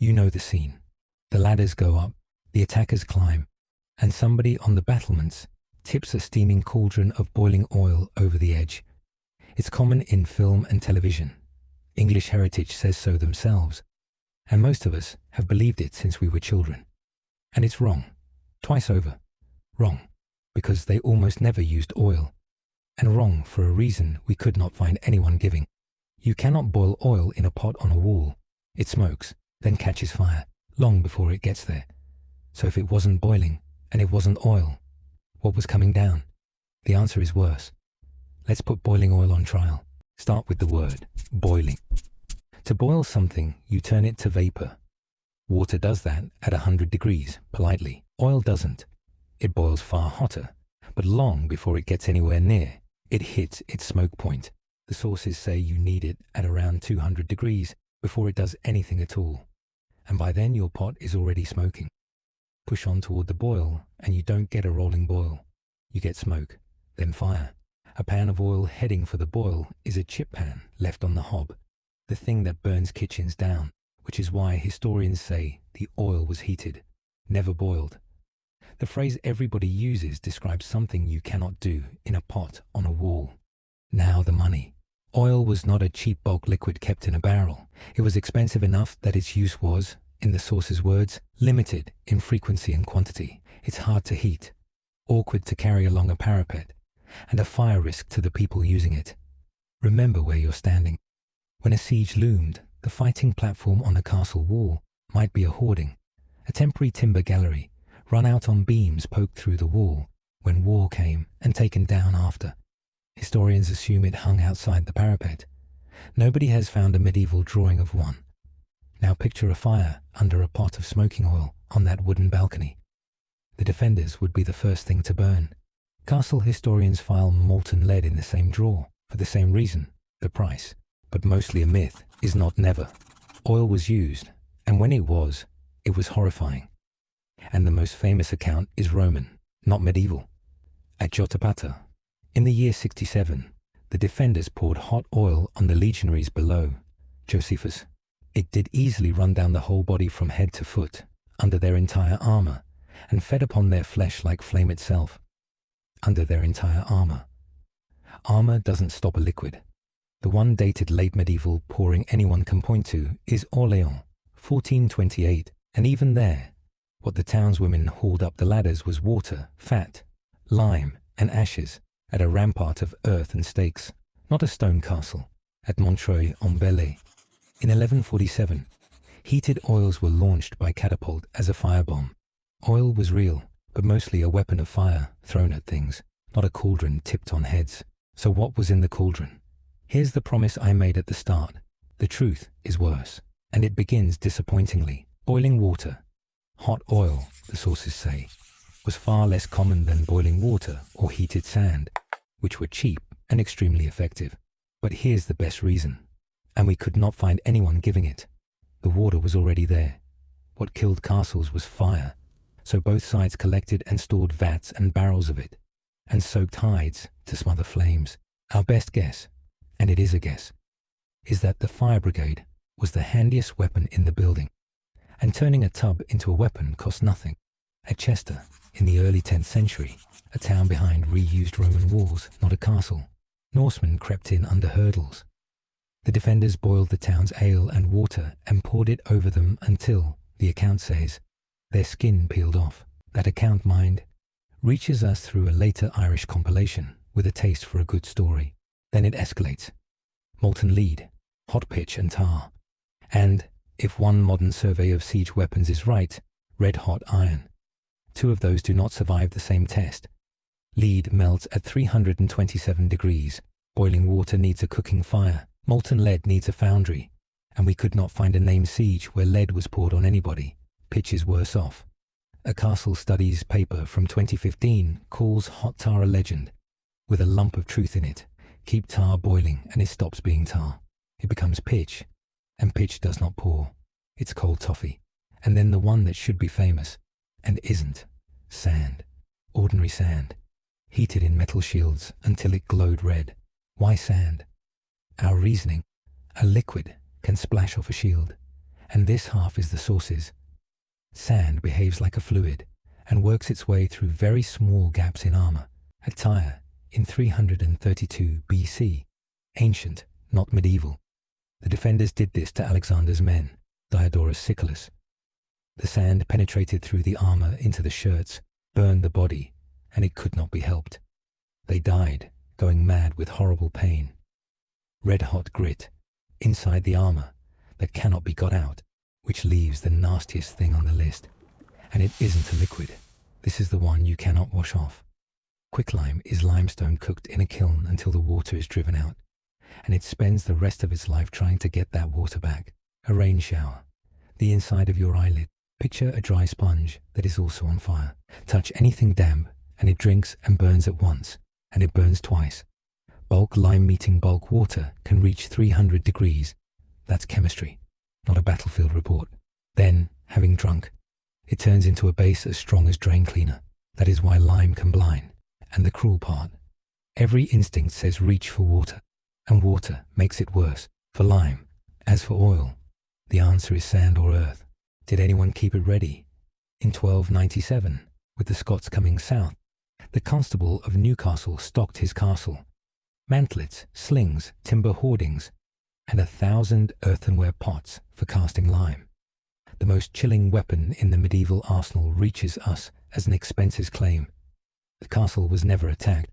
You know the scene. The ladders go up, the attackers climb, and somebody on the battlements tips a steaming cauldron of boiling oil over the edge. It's common in film and television. English heritage says so themselves, and most of us have believed it since we were children. And it's wrong, twice over. Wrong, because they almost never used oil, and wrong for a reason we could not find anyone giving. You cannot boil oil in a pot on a wall. It smokes, then catches fire, long before it gets there. So if it wasn't boiling, and it wasn't oil, what was coming down? The answer is worse. Let's put boiling oil on trial. Start with the word, boiling. To boil something, you turn it to vapor. Water does that at 100 degrees, politely. Oil doesn't. It boils far hotter, but long before it gets anywhere near, it hits its smoke point. The sources say you need it at around 200 degrees before it does anything at all. And by then your pot is already smoking. Push on toward the boil, and you don't get a rolling boil. You get smoke, then fire. A pan of oil heading for the boil is a chip pan left on the hob, the thing that burns kitchens down, which is why historians say the oil was heated, never boiled. The phrase everybody uses describes something you cannot do in a pot on a wall. Now the money. Oil was not a cheap bulk liquid kept in a barrel. It was expensive enough that its use was, in the source's words, limited in frequency and quantity. It's hard to heat, awkward to carry along a parapet, and a fire risk to the people using it. Remember where you're standing. When a siege loomed, the fighting platform on a castle wall might be a hoarding, a temporary timber gallery, run out on beams poked through the wall when war came and taken down after. Historians assume it hung outside the parapet. Nobody has found a medieval drawing of one. Now picture a fire under a pot of smoking oil on that wooden balcony. The defenders would be the first thing to burn. Castle historians file molten lead in the same drawer for the same reason, the price. But mostly a myth is not never. Oil was used, and when it was horrifying. And the most famous account is Roman, not medieval. At Jotapata, in the year 67, the defenders poured hot oil on the legionaries below. Josephus. It did easily run down the whole body from head to foot, under their entire armor, and fed upon their flesh like flame itself. Under their entire armor. Armor doesn't stop a liquid. The one dated late medieval pouring anyone can point to is Orléans, 1428, and even there, what the townswomen hauled up the ladders was water, fat, lime, and ashes at a rampart of earth and stakes, not a stone castle, at Montreuil-en-Bellay. In 1147, heated oils were launched by catapult as a firebomb. Oil was real, but mostly a weapon of fire thrown at things, not a cauldron tipped on heads. So what was in the cauldron? Here's the promise I made at the start. The truth is worse, and it begins disappointingly. Boiling water, hot oil, the sources say, was far less common than boiling water or heated sand, which were cheap and extremely effective. But here's the best reason, and we could not find anyone giving it. The water was already there. What killed castles was fire, so both sides collected and stored vats and barrels of it, and soaked hides to smother flames. Our best guess, and it is a guess, is that the fire brigade was the handiest weapon in the building, and turning a tub into a weapon cost nothing. At Chester, in the early 10th century, a town behind reused Roman walls, not a castle, Norsemen crept in under hurdles. The defenders boiled the town's ale and water and poured it over them until, the account says, their skin peeled off. That account, mind, reaches us through a later Irish compilation with a taste for a good story. Then it escalates. Molten lead, hot pitch and tar. And, if one modern survey of siege weapons is right, red-hot iron. Two of those do not survive the same test. Lead melts at 327 degrees. Boiling water needs a cooking fire. Molten lead needs a foundry. And we could not find a named siege where lead was poured on anybody. Pitch is worse off. A Castle Studies paper from 2015 calls hot tar a legend, with a lump of truth in it. Keep tar boiling and it stops being tar. It becomes pitch, and pitch does not pour. It's cold toffee. And then the one that should be famous, and isn't, sand. Ordinary sand. Heated in metal shields until it glowed red. Why sand? Our reasoning. A liquid can splash off a shield, and this half is the source's. Sand behaves like a fluid and works its way through very small gaps in armor. At Tyre, in 332 BC, ancient, not medieval. The defenders did this to Alexander's men, Diodorus Siculus. The sand penetrated through the armor into the shirts, burned the body, and it could not be helped. They died, going mad with horrible pain. Red-hot grit, inside the armor, that cannot be got out, which leaves the nastiest thing on the list. And it isn't a liquid. This is the one you cannot wash off. Quicklime is limestone cooked in a kiln until the water is driven out, and it spends the rest of its life trying to get that water back. A rain shower, the inside of your eyelid. Picture a dry sponge that is also on fire. Touch anything damp, and it drinks and burns at once, and it burns twice. Bulk lime meeting bulk water can reach 300 degrees. That's chemistry, not a battlefield report. Then, having drunk, it turns into a base as strong as drain cleaner. That is why lime can blind. And the cruel part, every instinct says reach for water, and water makes it worse, for lime. As for oil, the answer is sand or earth. Did anyone keep it ready? In 1297, with the Scots coming south, the Constable of Newcastle stocked his castle. Mantlets, slings, timber hoardings, and 1,000 earthenware pots for casting lime. The most chilling weapon in the medieval arsenal reaches us as an expenses claim. The castle was never attacked,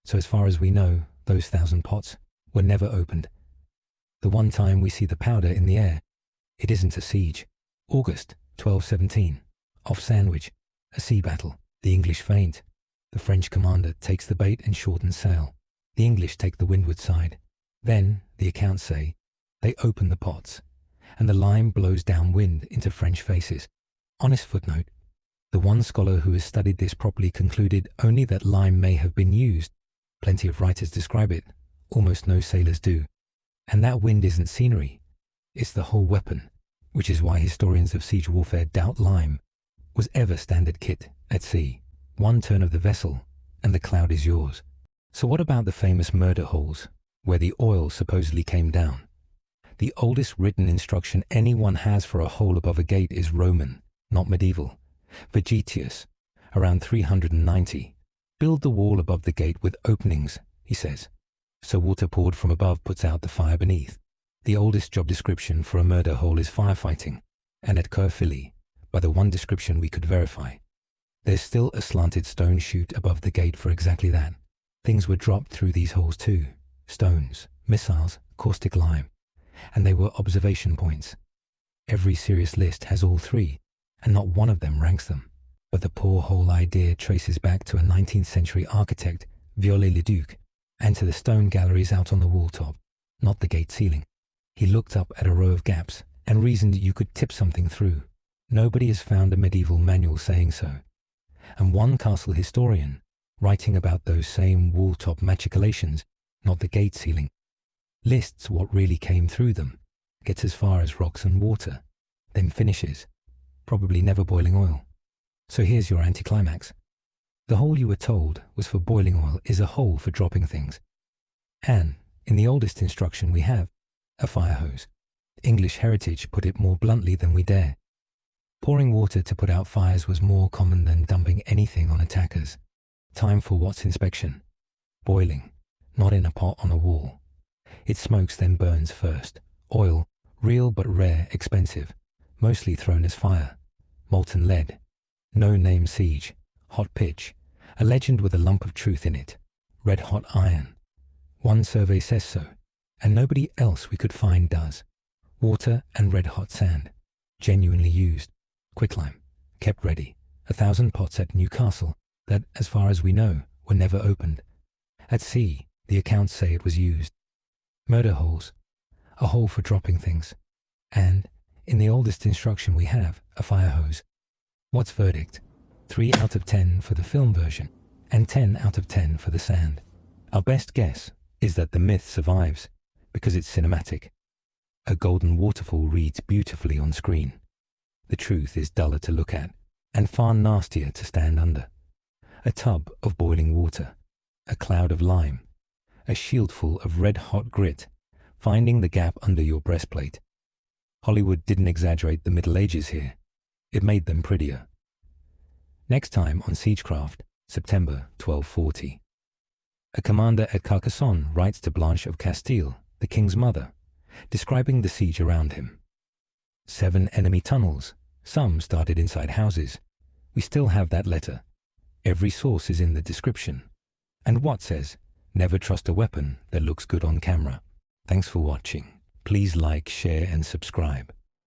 so as far as we know, those 1,000 pots were never opened. The one time we see the powder in the air, it isn't a siege. August 1217, off Sandwich, a sea battle. The English feint. The French commander takes the bait and shortens sail. The English take the windward side. Then, the accounts say, they open the pots, and the lime blows downwind into French faces. Honest footnote, the one scholar who has studied this properly concluded only that lime may have been used. Plenty of writers describe it, almost no sailors do. And that wind isn't scenery, it's the whole weapon, which is why historians of siege warfare doubt lime was ever standard kit at sea. One turn of the vessel, and the cloud is yours. So what about the famous murder holes, where the oil supposedly came down? The oldest written instruction anyone has for a hole above a gate is Roman, not medieval. Vegetius, around 390, build the wall above the gate with openings, he says, so water poured from above puts out the fire beneath. The oldest job description for a murder hole is firefighting, and at Caerphilly, by the one description we could verify, there's still a slanted stone chute above the gate for exactly that. Things were dropped through these holes too, stones, missiles, caustic lime, and they were observation points. Every serious list has all three, and not one of them ranks them. But the poor hole idea traces back to a 19th century architect, Viollet-le-Duc, and to the stone galleries out on the wall top, not the gate ceiling. He looked up at a row of gaps and reasoned you could tip something through. Nobody has found a medieval manual saying so. And one castle historian, writing about those same wall-top machicolations, not the gate ceiling, lists what really came through them, gets as far as rocks and water, then finishes, probably never boiling oil. So here's your anticlimax. The hole you were told was for boiling oil is a hole for dropping things. And, in the oldest instruction we have, a fire hose. English heritage put it more bluntly than we dare. Pouring water to put out fires was more common than dumping anything on attackers. Time for what's inspection. Boiling, not in a pot on a wall. It smokes then burns first. Oil, real but rare, expensive, mostly thrown as fire. Molten lead. No name siege. Hot pitch. A legend with a lump of truth in it. Red hot iron. One survey says so, and nobody else we could find does. Water and red hot sand. Genuinely used. Quicklime. Kept ready. 1,000 pots at Newcastle that, as far as we know, were never opened. At sea, the accounts say it was used. Murder holes. A hole for dropping things. And, in the oldest instruction we have, a fire hose. What's verdict? 3 out of 10 for the film version, and 10 out of 10 for the sand. Our best guess is that the myth survives, because it's cinematic. A golden waterfall reads beautifully on screen. The truth is duller to look at, and far nastier to stand under. A tub of boiling water, a cloud of lime, a shieldful of red-hot grit, finding the gap under your breastplate. Hollywood didn't exaggerate the Middle Ages here. It made them prettier. Next time on Siegecraft, September 1240. A commander at Carcassonne writes to Blanche of Castile, the king's mother, describing the siege around him. 7 enemy tunnels, some started inside houses. We still have that letter. Every source is in the description. And Watt says, never trust a weapon that looks good on camera. Thanks for watching. Please like, share and subscribe.